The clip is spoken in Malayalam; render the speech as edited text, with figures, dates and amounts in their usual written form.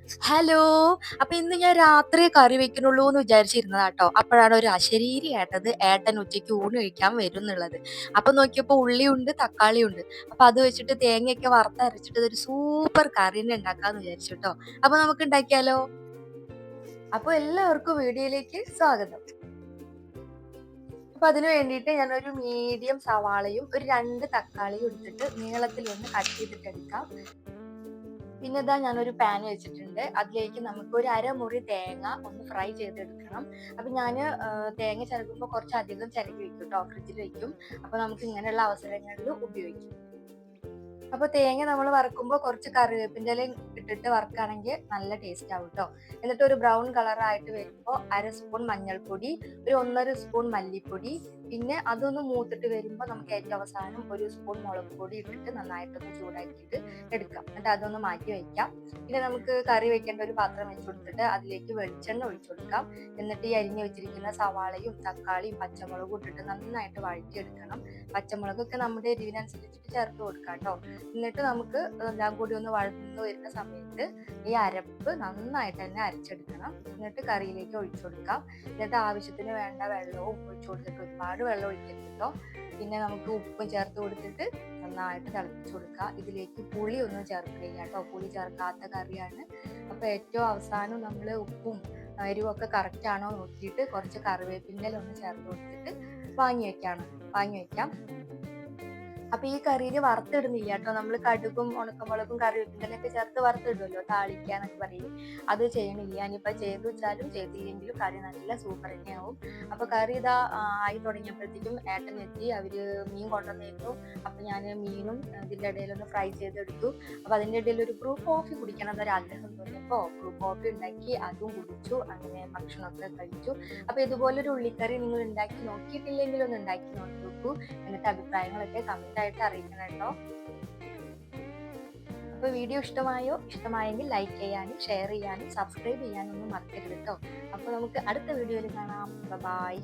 ഹലോ. അപ്പൊ ഇന്ന് ഞാൻ രാത്രി കറി വെക്കണുള്ളൂ എന്ന് വിചാരിച്ചിരുന്നതാട്ടോ. അപ്പോഴാണ് ഒരു അശരീരി കേട്ടത് ഏട്ടൻ ഉച്ചയ്ക്ക് ഊണ് കഴിക്കാൻ വരും എന്നുള്ളത്. അപ്പൊ നോക്കിയപ്പോ ഉള്ളിയുണ്ട് തക്കാളിയുണ്ട്. അപ്പൊ അത് വെച്ചിട്ട് തേങ്ങയൊക്കെ വറുത്തരച്ചിട്ട് ഇതൊരു സൂപ്പർ കറി തന്നെ ഉണ്ടാക്കാന്ന് വിചാരിച്ചു ട്ടോ. അപ്പൊ നമുക്ക് ഉണ്ടാക്കിയാലോ? അപ്പൊ എല്ലാവർക്കും വീഡിയോയിലേക്ക് സ്വാഗതം. അപ്പൊ അതിന് വേണ്ടിയിട്ട് ഞാനൊരു മീഡിയം സവാളയും ഒരു 2 തക്കാളിയും എടുത്തിട്ട് നീളത്തിൽ ഒന്ന് കട്ട് ചെയ്തിട്ട് എടുക്കാം. പിന്നെ ഇതാ ഞാനൊരു പാൻ വെച്ചിട്ടുണ്ട്. അതിലേക്ക് നമുക്ക് ഒരു അരമുറി തേങ്ങ ഒന്ന് ഫ്രൈ ചെയ്തെടുക്കണം. അപ്പൊ ഞാന് തേങ്ങ ചിരകുമ്പോൾ കുറച്ചധികം ചിരകി വെക്കും ട്ടോ. ഫ്രിഡ്ജിൽ വെക്കും. അപ്പൊ നമുക്ക് ഇങ്ങനെയുള്ള അവസരങ്ങളിൽ ഉപയോഗിക്കും. അപ്പൊ തേങ്ങ നമ്മൾ വറക്കുമ്പോൾ കുറച്ച് കറിവേപ്പിൻ്റെ ഇല ഇട്ടിട്ട് വറക്കുകയാണെങ്കിൽ നല്ല ടേസ്റ്റ് ആവും ട്ടോ. എന്നിട്ട് ഒരു ബ്രൗൺ കളർ ആയിട്ട് വരുമ്പോൾ 1/2 സ്പൂൺ മഞ്ഞൾപ്പൊടി, ഒരു 1/2 സ്പൂൺ മല്ലിപ്പൊടി, പിന്നെ അതൊന്ന് മൂത്തിട്ട് വരുമ്പോൾ നമുക്ക് ഏറ്റവും അവസാനം 1 സ്പൂൺ മുളക് പൊടി ഇട്ടിട്ട് നന്നായിട്ടൊന്ന് ചൂടാക്കിയിട്ട് എടുക്കാം. എന്നിട്ട് അതൊന്ന് മാറ്റി വയ്ക്കാം. പിന്നെ നമുക്ക് കറി വെക്കേണ്ട ഒരു പാത്രം വെച്ച് കൊടുത്തിട്ട് അതിലേക്ക് വെളിച്ചെണ്ണ ഒഴിച്ചു കൊടുക്കാം. എന്നിട്ട് ഈ അരിഞ്ഞു വെച്ചിരിക്കുന്ന സവാളയും തക്കാളിയും പച്ചമുളകും ഇട്ടിട്ട് നന്നായിട്ട് വഴറ്റിയെടുക്കണം. പച്ചമുളകൊക്കെ നമ്മുടെ എരിവിനനുസരിച്ചിട്ട് ചേർത്ത് കൊടുക്കാം ട്ടോ. എന്നിട്ട് നമുക്ക് എല്ലാം കൂടി ഒന്ന് വഴന്നു വരുന്ന സമയത്ത് ഈ അരപ്പ് നന്നായിട്ട് തന്നെ അരച്ചെടുക്കണം. എന്നിട്ട് കറിയിലേക്ക് ഒഴിച്ചു കൊടുക്കാം. എന്നിട്ട് ആവശ്യത്തിന് വേണ്ട വെള്ളവും ഒഴിച്ചു കൊടുത്തിട്ട് ഒരുപാട് വെള്ളം ഒഴിക്കരുത് ട്ടോ. പിന്നെ നമുക്ക് ഉപ്പും ചേർത്ത് കൊടുത്തിട്ട് നന്നായിട്ട് തിളപ്പിച്ചു കൊടുക്കുക. ഇതിലേക്ക് പുളി ഒന്നും ചേർക്കില്ല കേട്ടോ. പുളി ചേർക്കാത്ത കറിയാണ്. അപ്പൊ ഏറ്റവും അവസാനം നമ്മൾ ഉപ്പും എരിവൊക്കെ കറക്റ്റ് ആണോ നോക്കിയിട്ട് കുറച്ച് കറിവേപ്പിൻ്റെ ഇല ഒന്ന് ചേർത്ത് കൊടുത്തിട്ട് വാങ്ങി വെക്കാം. അപ്പൊ ഈ കറിയിൽ വറുത്തിടുന്നില്ല കേട്ടോ. നമ്മൾ കടുകും ഉണക്കമുളകും കറിവേപ്പിൻ്റെ ഇലയൊക്കെ ചേർത്ത് വറുത്തിടുമല്ലോ, താളിക്കാന്നൊക്കെ പറയും. അത് ചെയ്യണില്ല. ഇനിയിപ്പോ ചെയ്തു വെച്ചാലും ചെയ്തില്ലെങ്കിലും കറി നല്ല സൂപ്പർ തന്നെയാവും. അപ്പൊ കറി ഇതാ ആയി തുടങ്ങിയപ്പോഴത്തേക്കും ഏട്ടൻ എത്തി. അവര് മീൻ കൊണ്ടുവന്നിരുന്നു. അപ്പൊ ഞാൻ മീനും ഇതിന്റെ ഇടയിലൊന്ന് ഫ്രൈ ചെയ്തെടുത്തു. അപ്പൊ അതിന്റെ ഇടയിൽ ഒരു ബ്രൂ കോഫി കുടിക്കണം എന്നൊരാഗ്രഹം തോന്നിയപ്പോ ബ്രൂ കോഫി ഉണ്ടാക്കി, അതും കുടിച്ചു. അങ്ങനെ ഭക്ഷണമൊക്കെ കഴിച്ചു. അപ്പൊ ഇതുപോലൊരു ഉള്ളിക്കറി നിങ്ങൾ ഉണ്ടാക്കി നോക്കിയിട്ടില്ലെങ്കിൽ ഒന്ന് ഉണ്ടാക്കി നോക്കൂ. എന്നിട്ട് അഭിപ്രായങ്ങളൊക്കെ കമന്റ് ആയിട്ട് അറിയിക്കണം കേട്ടോ. അപ്പൊ വീഡിയോ ഇഷ്ടമായെങ്കിൽ ലൈക്ക് ചെയ്യാനും ഷെയർ ചെയ്യാനും സബ്സ്ക്രൈബ് ചെയ്യാനും ഒന്നും മറക്കരുത് കേട്ടോ. അപ്പൊ നമുക്ക് അടുത്ത വീഡിയോയിൽ കാണാം. ബൈ.